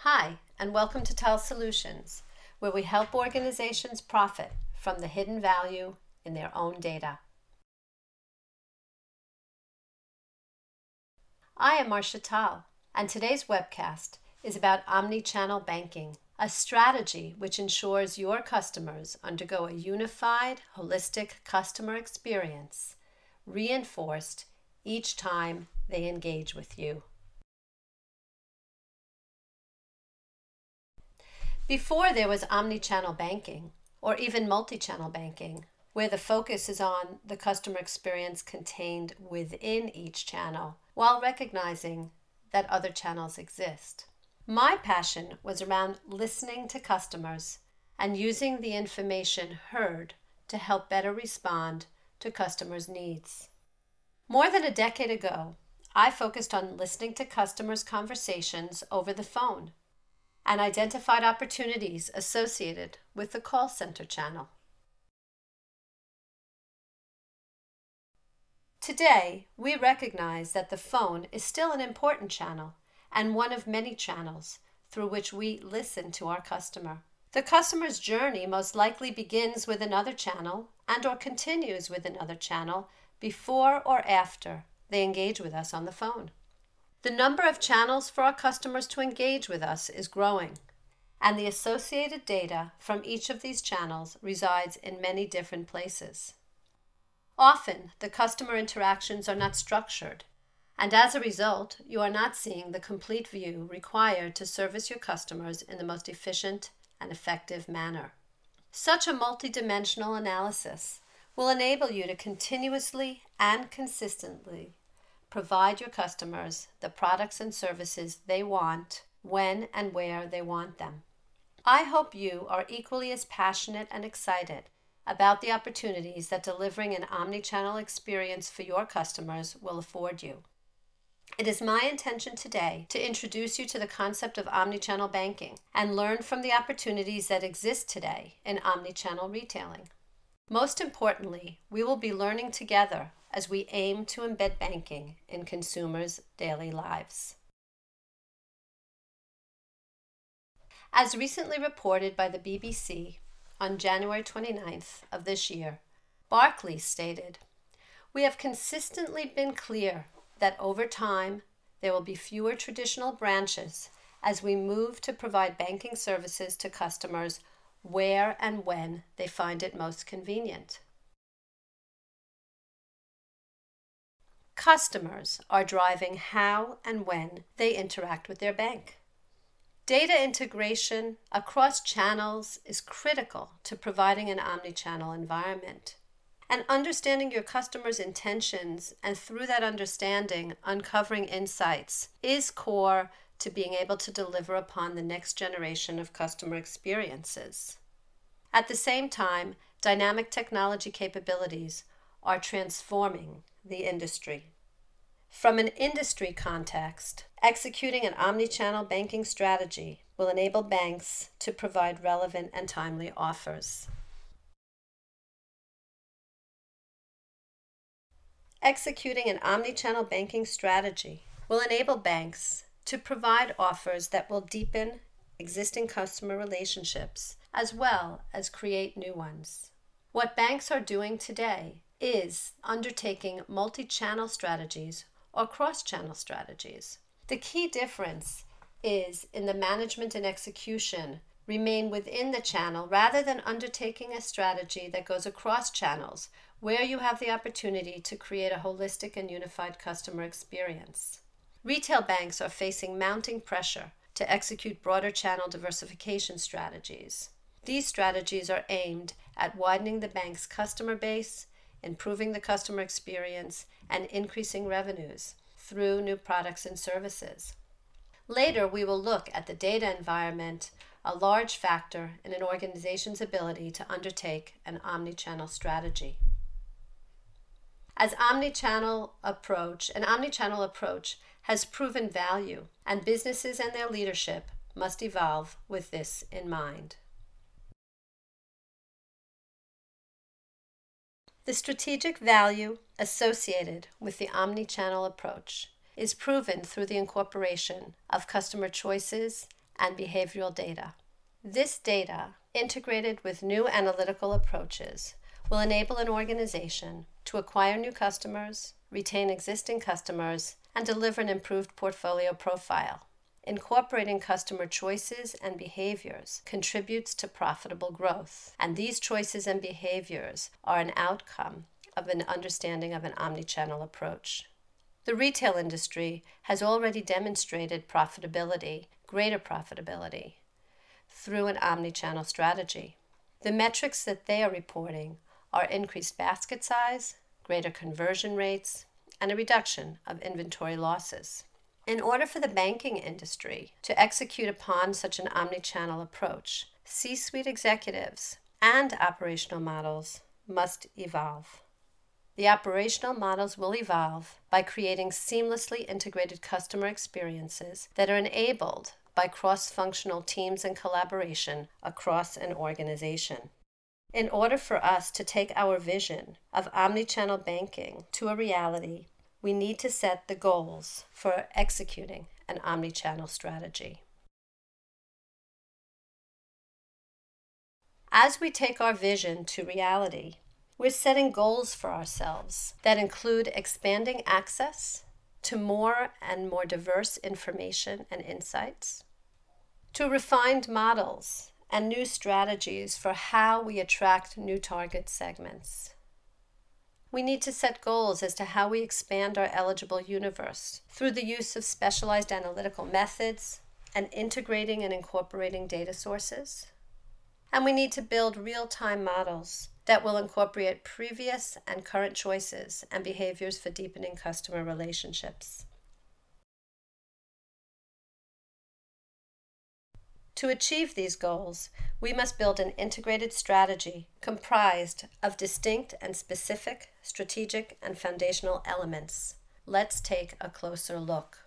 Hi, and welcome to TEL Solutions, where we help organizations profit from the hidden value in their own data. I am Marcia Tal, and today's webcast is about omnichannel banking, a strategy which ensures your customers undergo a unified, holistic customer experience, reinforced each time they engage with you. Before there was omnichannel banking, or even multi-channel banking, where the focus is on the customer experience contained within each channel, while recognizing that other channels exist. My passion was around listening to customers and using the information heard to help better respond to customers' needs. More than a decade ago, I focused on listening to customers' conversations over the phone and identified opportunities associated with the call center channel. Today, we recognize that the phone is still an important channel and one of many channels through which we listen to our customer. The customer's journey most likely begins with another channel and/or continues with another channel before or after they engage with us on the phone. The number of channels for our customers to engage with us is growing, and the associated data from each of these channels resides in many different places. Often, the customer interactions are not structured, and as a result, you are not seeing the complete view required to service your customers in the most efficient and effective manner. Such a multidimensional analysis will enable you to continuously and consistently provide your customers the products and services they want when and where they want them. I hope you are equally as passionate and excited about the opportunities that delivering an omnichannel experience for your customers will afford you. It is my intention today to introduce you to the concept of omnichannel banking and learn from the opportunities that exist today in omnichannel retailing. Most importantly, we will be learning together as we aim to embed banking in consumers' daily lives. As recently reported by the BBC on January 29th of this year, Barclays stated, "We have consistently been clear that over time there will be fewer traditional branches as we move to provide banking services to customers where and when they find it most convenient." Customers are driving how and when they interact with their bank. Data integration across channels is critical to providing an omnichannel environment. And understanding your customers' intentions and through that understanding, uncovering insights is core to being able to deliver upon the next generation of customer experiences. At the same time, dynamic technology capabilities are transforming the industry. From an industry context, executing an omnichannel banking strategy will enable banks to provide relevant and timely offers. Executing an omnichannel banking strategy will enable banks to provide offers that will deepen existing customer relationships as well as create new ones. What banks are doing today is undertaking multi-channel strategies or cross-channel strategies. The key difference is in the management and execution remain within the channel rather than undertaking a strategy that goes across channels where you have the opportunity to create a holistic and unified customer experience. Retail banks are facing mounting pressure to execute broader channel diversification strategies. These strategies are aimed at widening the bank's customer base, improving the customer experience, and increasing revenues through new products and services. Later, we will look at the data environment, a large factor in an organization's ability to undertake an omnichannel strategy. An omnichannel approach has proven value, and businesses and their leadership must evolve with this in mind. The strategic value associated with the omnichannel approach is proven through the incorporation of customer choices and behavioral data. This data, integrated with new analytical approaches, will enable an organization to acquire new customers, retain existing customers, and deliver an improved portfolio profile. Incorporating customer choices and behaviors contributes to profitable growth, and these choices and behaviors are an outcome of an understanding of an omnichannel approach. The retail industry has already demonstrated greater profitability, through an omnichannel strategy. The metrics that they are reporting are increased basket size, greater conversion rates, and a reduction of inventory losses. In order for the banking industry to execute upon such an omnichannel approach, C-suite executives and operational models must evolve. The operational models will evolve by creating seamlessly integrated customer experiences that are enabled by cross-functional teams and collaboration across an organization. In order for us to take our vision of omnichannel banking to a reality, we need to set the goals for executing an omnichannel strategy. As we take our vision to reality, we're setting goals for ourselves that include expanding access to more and more diverse information and insights, to refined models and new strategies for how we attract new target segments. We need to set goals as to how we expand our eligible universe through the use of specialized analytical methods and integrating and incorporating data sources. And we need to build real-time models that will incorporate previous and current choices and behaviors for deepening customer relationships. To achieve these goals, we must build an integrated strategy comprised of distinct and specific strategic and foundational elements. Let's take a closer look.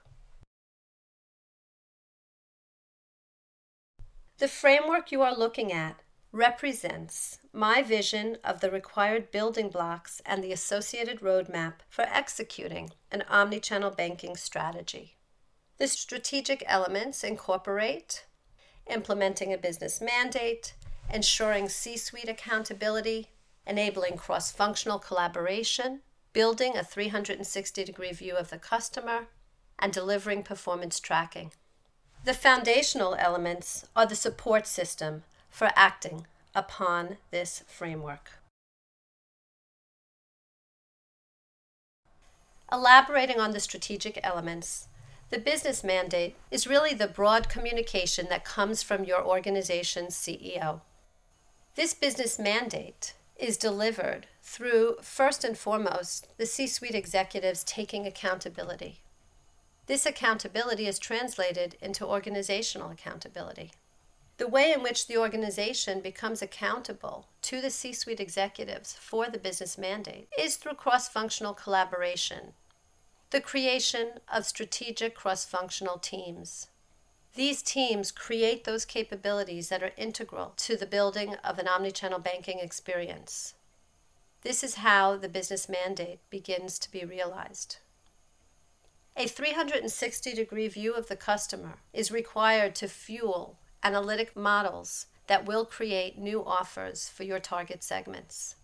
The framework you are looking at represents my vision of the required building blocks and the associated roadmap for executing an omnichannel banking strategy. The strategic elements incorporate implementing a business mandate, ensuring C-suite accountability, enabling cross-functional collaboration, building a 360-degree view of the customer, and delivering performance tracking. The foundational elements are the support system for acting upon this framework. Elaborating on the strategic elements, the business mandate is really the broad communication that comes from your organization's CEO. This business mandate is delivered through, first and foremost, the C-suite executives taking accountability. This accountability is translated into organizational accountability. The way in which the organization becomes accountable to the C-suite executives for the business mandate is through cross-functional collaboration, the creation of strategic cross-functional teams. These teams create those capabilities that are integral to the building of an omnichannel banking experience. This is how the business mandate begins to be realized. A 360-degree view of the customer is required to fuel analytic models that will create new offers for your target segments.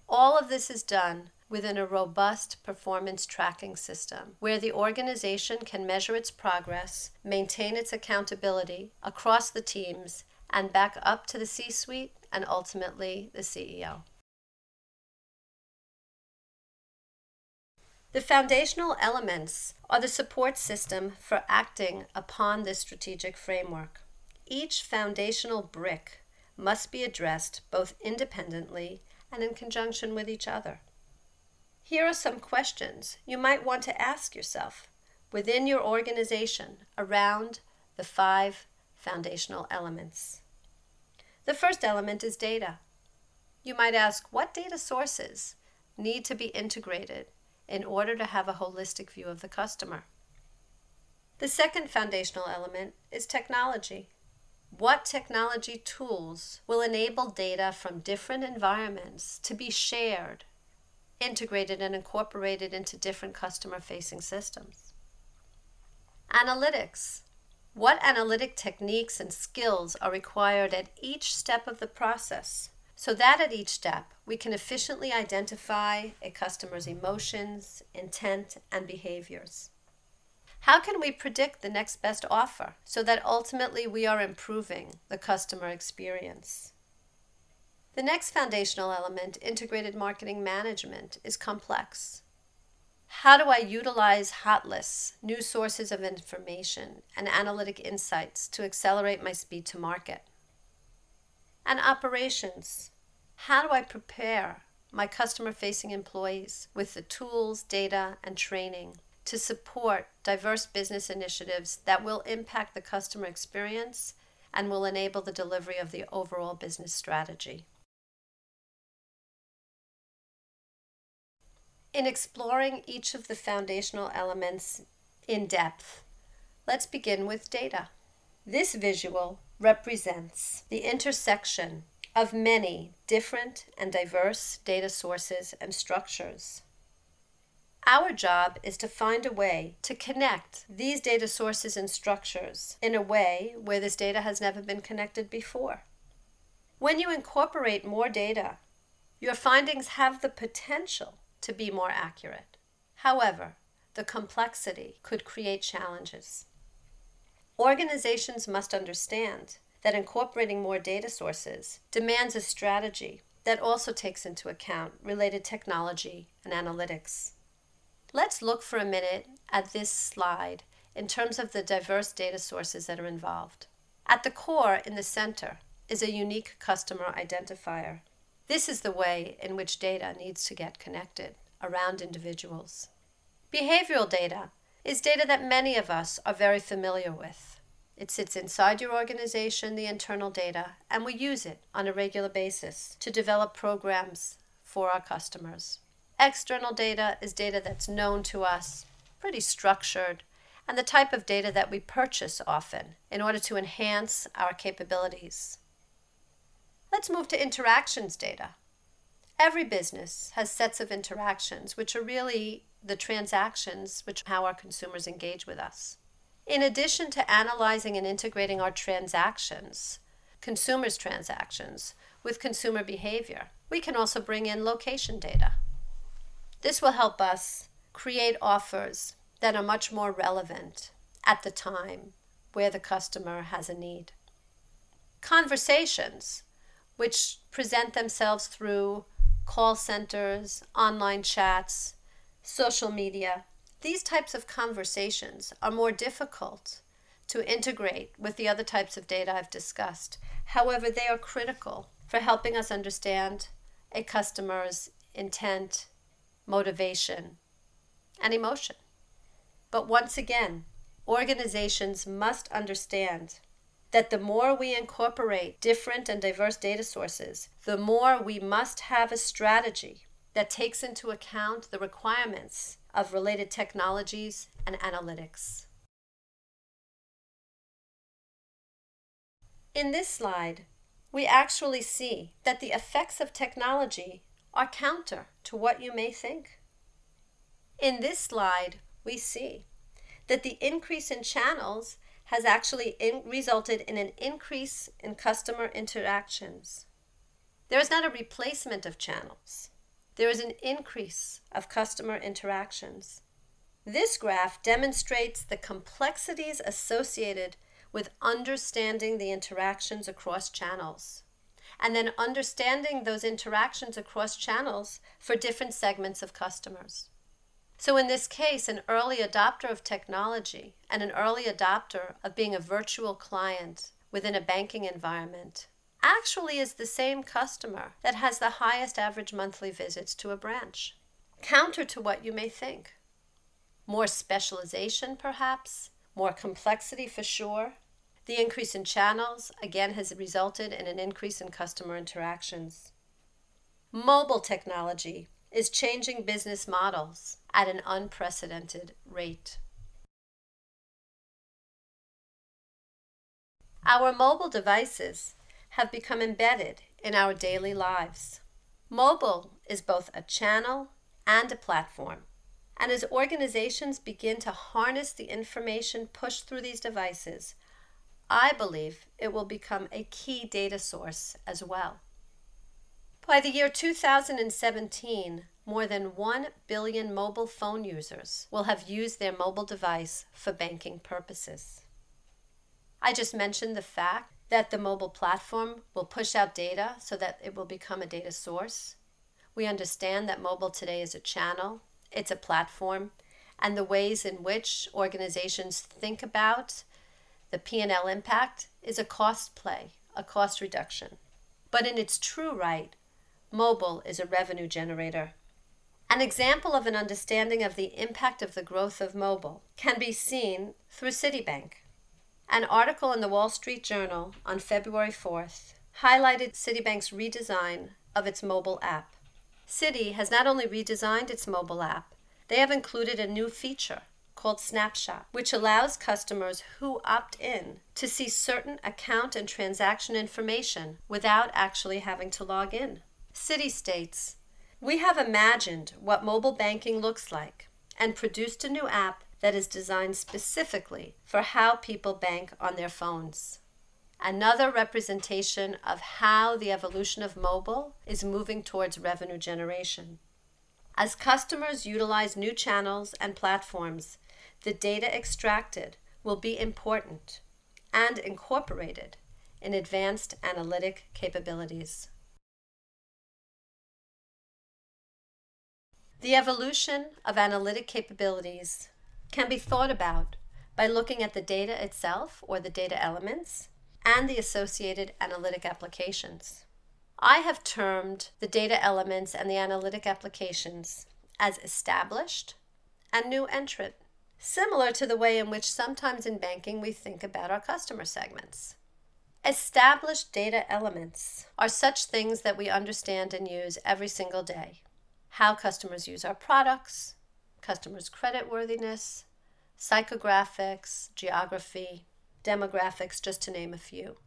All of this is done within a robust performance tracking system where the organization can measure its progress, maintain its accountability across the teams, and back up to the C-suite and ultimately the CEO. The foundational elements are the support system for acting upon this strategic framework. Each foundational brick must be addressed both independently and in conjunction with each other. Here are some questions you might want to ask yourself within your organization around the 5 foundational elements. The first element is data. You might ask, what data sources need to be integrated in order to have a holistic view of the customer? The second foundational element is technology. What technology tools will enable data from different environments to be shared, integrated, and incorporated into different customer-facing systems? Analytics. What analytic techniques and skills are required at each step of the process, so that at each step we can efficiently identify a customer's emotions, intent, and behaviors? How can we predict the next best offer so that ultimately we are improving the customer experience? The next foundational element, integrated marketing management, is complex. How do I utilize hot lists, new sources of information, and analytic insights to accelerate my speed to market? And operations. How do I prepare my customer-facing employees with the tools, data, and training to support diverse business initiatives that will impact the customer experience and will enable the delivery of the overall business strategy? In exploring each of the foundational elements in depth, let's begin with data. This visual represents the intersection of many different and diverse data sources and structures. Our job is to find a way to connect these data sources and structures in a way where this data has never been connected before. When you incorporate more data, your findings have the potential to be more accurate. However, the complexity could create challenges. Organizations must understand that incorporating more data sources demands a strategy that also takes into account related technology and analytics. Let's look for a minute at this slide in terms of the diverse data sources that are involved. At the core, in the center, is a unique customer identifier. This is the way in which data needs to get connected around individuals. Behavioral data is data that many of us are very familiar with. It sits inside your organization, the internal data, and we use it on a regular basis to develop programs for our customers. External data is data that's known to us, pretty structured, and the type of data that we purchase often in order to enhance our capabilities. Let's move to interactions data. Every business has sets of interactions, which are really the transactions, which are how our consumers engage with us. In addition to analyzing and integrating our transactions, consumers' transactions, with consumer behavior, we can also bring in location data. This will help us create offers that are much more relevant at the time where the customer has a need. Conversations, which present themselves through call centers, online chats, social media. These types of conversations are more difficult to integrate with the other types of data I've discussed. However, they are critical for helping us understand a customer's intent, motivation, and emotion. But once again, organizations must understand that the more we incorporate different and diverse data sources, the more we must have a strategy that takes into account the requirements of related technologies and analytics. In this slide, we actually see that the effects of technology are counter to what you may think. In this slide, we see that the increase in channels has actually resulted in an increase in customer interactions. There is not a replacement of channels. There is an increase of customer interactions. This graph demonstrates the complexities associated with understanding the interactions across channels, and then understanding those interactions across channels for different segments of customers. So in this case, an early adopter of technology and an early adopter of being a virtual client within a banking environment actually is the same customer that has the highest average monthly visits to a branch. Counter to what you may think. More specialization, perhaps, more complexity for sure. The increase in channels, again, has resulted in an increase in customer interactions. Mobile technology is changing business models at an unprecedented rate. Our mobile devices have become embedded in our daily lives. Mobile is both a channel and a platform. And as organizations begin to harness the information pushed through these devices, I believe it will become a key data source as well. By the year 2017, more than 1 billion mobile phone users will have used their mobile device for banking purposes. I just mentioned the fact that the mobile platform will push out data so that it will become a data source. We understand that mobile today is a channel, it's a platform, and the ways in which organizations think about the P&L impact is a cost play, a cost reduction. But in its true right, mobile is a revenue generator. An example of an understanding of the impact of the growth of mobile can be seen through Citibank. An article in the Wall Street Journal on February 4th highlighted Citibank's redesign of its mobile app. Citi has not only redesigned its mobile app, they have included a new feature called Snapshot, which allows customers who opt in to see certain account and transaction information without actually having to log in. Citi states, "We have imagined what mobile banking looks like and produced a new app that is designed specifically for how people bank on their phones." Another representation of how the evolution of mobile is moving towards revenue generation. As customers utilize new channels and platforms, the data extracted will be important and incorporated in advanced analytic capabilities. The evolution of analytic capabilities can be thought about by looking at the data itself or the data elements and the associated analytic applications. I have termed the data elements and the analytic applications as established and new entrant, similar to the way in which sometimes in banking we think about our customer segments. Established data elements are such things that we understand and use every single day. How customers use our products, customers' creditworthiness, psychographics, geography, demographics, just to name a few.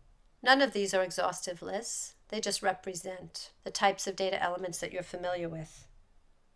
None of these are exhaustive lists. They just represent the types of data elements that you're familiar with.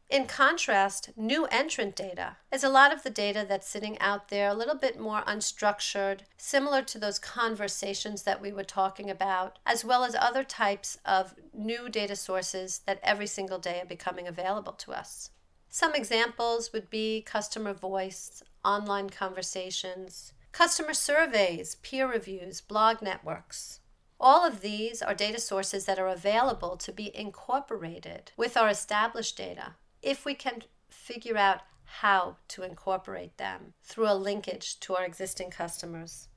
In contrast, new entrant data is a lot of the data that's sitting out there, a little bit more unstructured, similar to those conversations that we were talking about, as well as other types of new data sources that every single day are becoming available to us. Some examples would be customer voice, online conversations, customer surveys, peer reviews, blog networks. All of these are data sources that are available to be incorporated with our established data if we can figure out how to incorporate them through a linkage to our existing customers.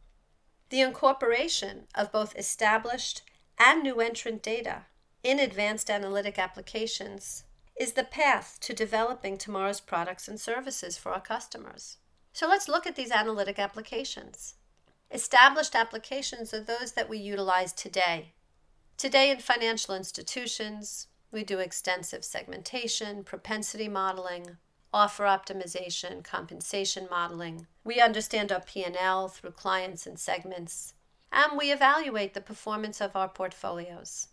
The incorporation of both established and new entrant data in advanced analytic applications is the path to developing tomorrow's products and services for our customers. So let's look at these analytic applications. Established applications are those that we utilize today. Today in financial institutions, we do extensive segmentation, propensity modeling, offer optimization, compensation modeling. We understand our P&L through clients and segments, and we evaluate the performance of our portfolios.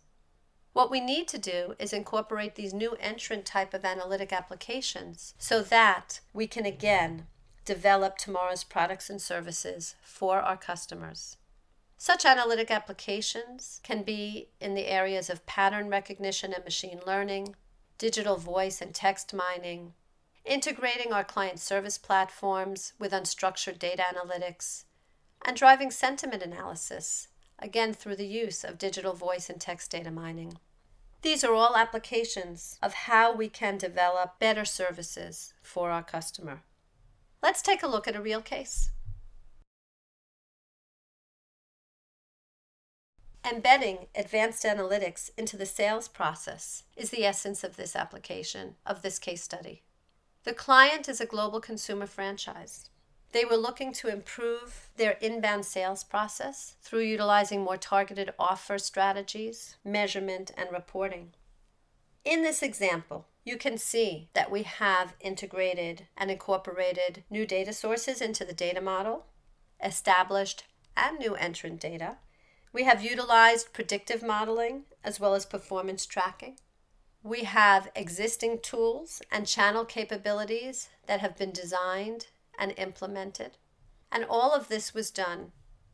What we need to do is incorporate these new entrant type of analytic applications so that we can again develop tomorrow's products and services for our customers. Such analytic applications can be in the areas of pattern recognition and machine learning, digital voice and text mining, integrating our client service platforms with unstructured data analytics, and driving sentiment analysis, again through the use of digital voice and text data mining. These are all applications of how we can develop better services for our customer. Let's take a look at a real case. Embedding advanced analytics into the sales process is the essence of this application, of this case study. The client is a global consumer franchise. They were looking to improve their inbound sales process through utilizing more targeted offer strategies, measurement, and reporting. In this example, you can see that we have integrated and incorporated new data sources into the data model, established and new entrant data. We have utilized predictive modeling as well as performance tracking. We have existing tools and channel capabilities that have been designed and implemented. And all of this was done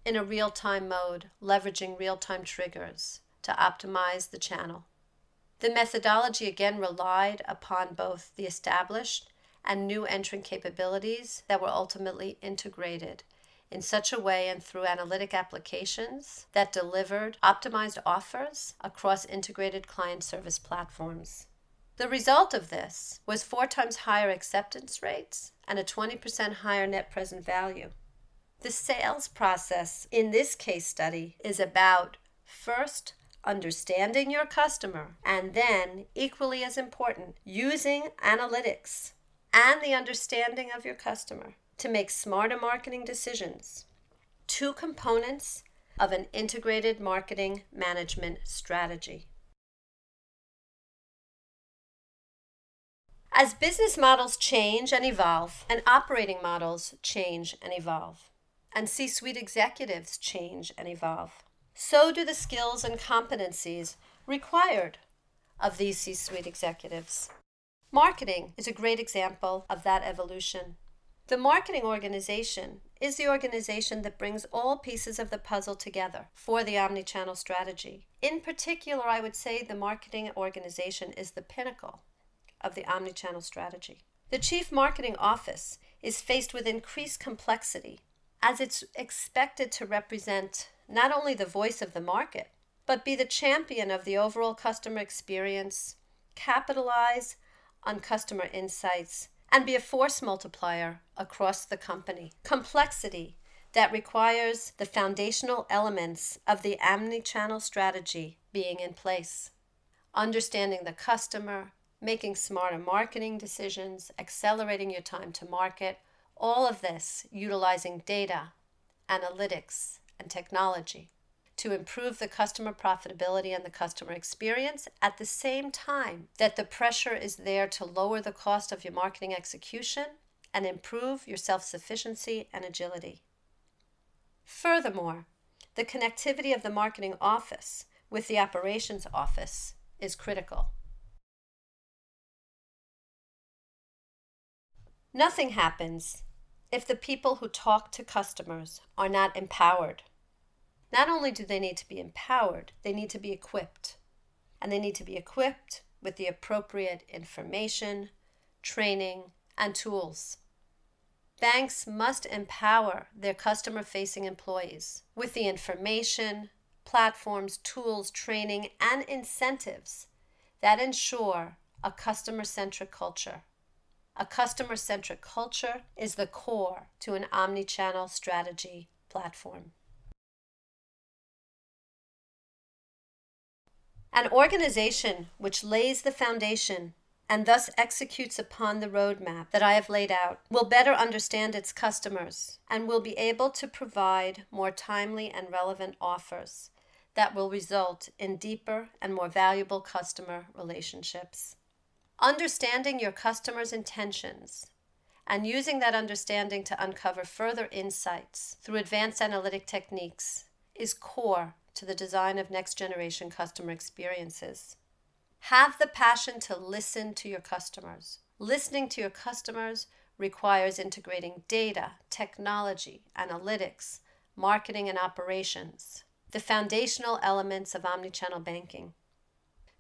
in a real-time mode, leveraging real-time triggers to optimize the channel. The methodology again relied upon both the established and new entrant capabilities that were ultimately integrated in such a way and through analytic applications that delivered optimized offers across integrated client service platforms. The result of this was 4 times higher acceptance rates and a 20% higher net present value. The sales process in this case study is about first understanding your customer and then, equally as important, using analytics and the understanding of your customer to make smarter marketing decisions. 2 components of an integrated marketing management strategy. As business models change and evolve, and operating models change and evolve, and C-suite executives change and evolve, so do the skills and competencies required of these C-suite executives. Marketing is a great example of that evolution. The marketing organization is the organization that brings all pieces of the puzzle together for the omnichannel strategy. In particular, I would say the marketing organization is the pinnacle of the omnichannel strategy. The Chief Marketing Office is faced with increased complexity as it's expected to represent not only the voice of the market, but be the champion of the overall customer experience, capitalize on customer insights, and be a force multiplier across the company. Complexity that requires the foundational elements of the omnichannel strategy being in place. Understanding the customer, making smarter marketing decisions, accelerating your time to market, all of this utilizing data, analytics, and technology to improve the customer profitability and the customer experience at the same time that the pressure is there to lower the cost of your marketing execution and improve your self-sufficiency and agility. Furthermore, the connectivity of the marketing office with the operations office is critical. Nothing happens if the people who talk to customers are not empowered. Not only do they need to be empowered, they need to be equipped. And they need to be equipped with the appropriate information, training, and tools. Banks must empower their customer-facing employees with the information, platforms, tools, training, and incentives that ensure a customer-centric culture. A customer-centric culture is the core to an omnichannel strategy platform. An organization which lays the foundation and thus executes upon the roadmap that I have laid out will better understand its customers and will be able to provide more timely and relevant offers that will result in deeper and more valuable customer relationships. Understanding your customer's intentions and using that understanding to uncover further insights through advanced analytic techniques is core to the design of next-generation customer experiences. Have the passion to listen to your customers. Listening to your customers requires integrating data, technology, analytics, marketing, and operations, the foundational elements of omnichannel banking.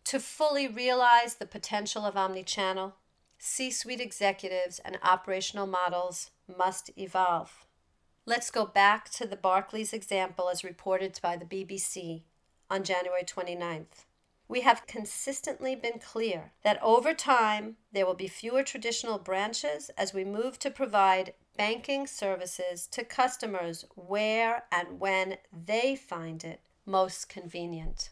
To fully realize the potential of omnichannel, C-suite executives and operational models must evolve. Let's go back to the Barclays example as reported by the BBC on January 29th. We have consistently been clear that over time there will be fewer traditional branches as we move to provide banking services to customers where and when they find it most convenient.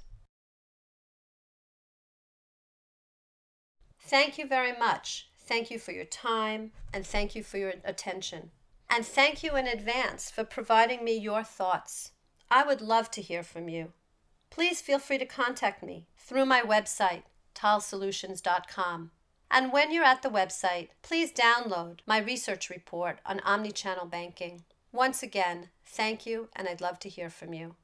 Thank you very much. Thank you for your time and thank you for your attention. And thank you in advance for providing me your thoughts. I would love to hear from you. Please feel free to contact me through my website, talsolutions.com. And when you're at the website, please download my research report on omnichannel banking. Once again, thank you, and I'd love to hear from you.